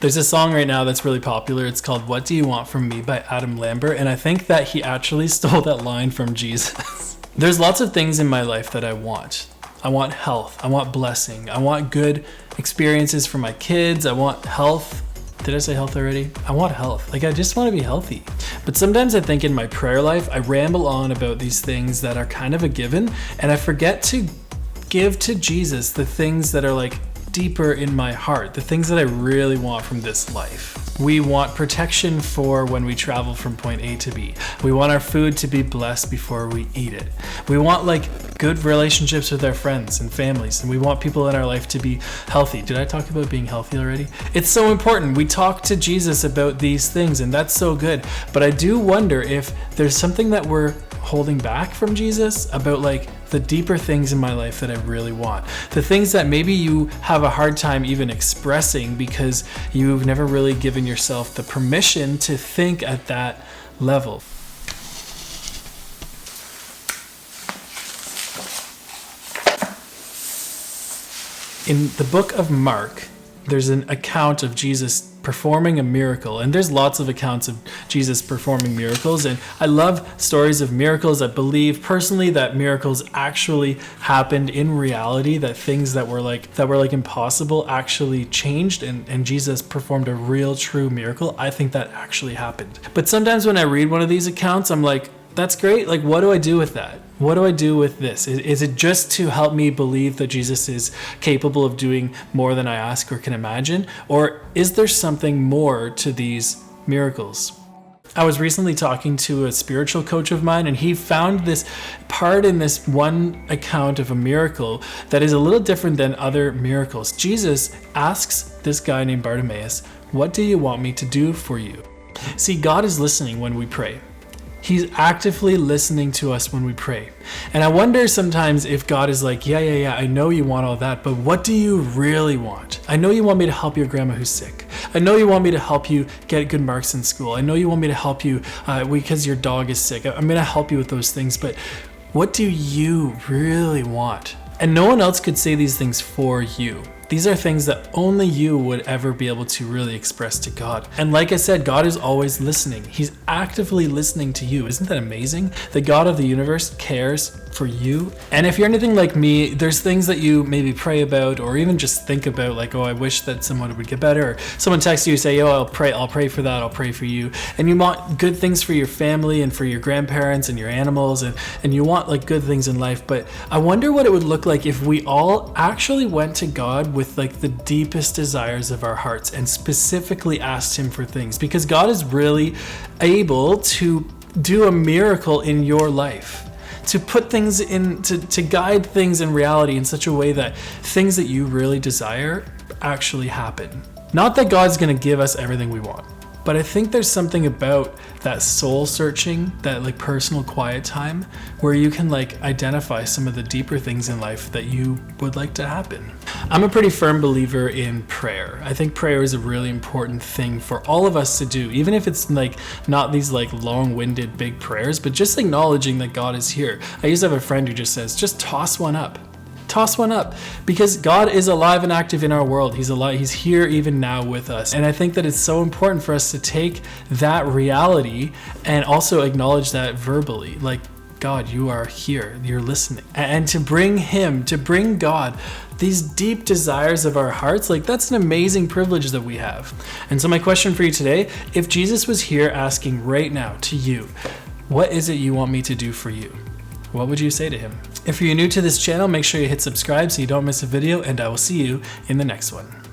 There's a song right now that's really popular. It's called What Do You Want From Me by Adam Lambert. And I think that he actually stole that line from Jesus. There's lots of things in my life that I want. I want health. I want blessing. I want good experiences for my kids. I want health. Did I say health already? I want health. Like, I just want to be healthy. But sometimes I think in my prayer life, I ramble on about these things that are kind of a given, and I forget to give to Jesus the things that are like deeper in my heart, the things that I really want from this life. We want protection for when we travel from point A to B. We want our food to be blessed before we eat it. We want like good relationships with our friends and families, and we want people in our life to be healthy. Did I talk about being healthy already? It's so important. We talk to Jesus about these things, and that's so good. But I do wonder if there's something that we're holding back from Jesus about like the deeper things in my life that I really want. The things that maybe you have a hard time even expressing because you've never really given yourself the permission to think at that level. In the book of Mark, there's an account of Jesus performing a miracle, and there's lots of accounts of Jesus performing miracles, and I love stories of miracles. I believe personally that miracles actually happened in reality, that things that were like impossible actually changed, and Jesus performed a real true miracle. I think that actually happened. But sometimes when I read one of these accounts, I'm like, that's great. Like, what do I do with that? What do I do with this? Is it just to help me believe that Jesus is capable of doing more than I ask or can imagine? Or is there something more to these miracles? I was recently talking to a spiritual coach of mine, and he found this part in this one account of a miracle that is a little different than other miracles. Jesus asks this guy named Bartimaeus, "What do you want me to do for you?" See, God is listening when we pray. He's actively listening to us when we pray. And I wonder sometimes if God is like, yeah, I know you want all that, but what do you really want? I know you want me to help your grandma who's sick. I know you want me to help you get good marks in school. I know you want me to help you because your dog is sick. I'm going to help you with those things, but what do you really want? And no one else could say these things for you. These are things that only you would ever be able to really express to God. And like I said, God is always listening. He's actively listening to you. Isn't that amazing? The God of the universe cares for you. And if you're anything like me, there's things that you maybe pray about or even just think about, like, oh, I wish that someone would get better. Or someone texts you, say, oh, I'll pray for that, I'll pray for you. And you want good things for your family and for your grandparents and your animals, and you want like good things in life. But I wonder what it would look like if we all actually went to God with like the deepest desires of our hearts and specifically asked him for things, because God is really able to do a miracle in your life, to put things in, to guide things in reality in such a way that things that you really desire actually happen. Not that God's going to give us everything we want, but I think there's something about that soul searching, that like personal quiet time where you can like identify some of the deeper things in life that you would like to happen. I'm a pretty firm believer in prayer. I think prayer is a really important thing for all of us to do, even if it's like not these like long-winded big prayers, but just acknowledging that God is here. I used to have a friend who just says, just toss one up. Toss one up, because God is alive and active in our world. He's alive. He's here even now with us. And I think that it's so important for us to take that reality and also acknowledge that verbally, like, God, you are here, you're listening. And to bring him, to bring God, these deep desires of our hearts, like that's an amazing privilege that we have. And so my question for you today, if Jesus was here asking right now to you, what is it you want me to do for you? What would you say to him? If you're new to this channel, make sure you hit subscribe so you don't miss a video, and I will see you in the next one.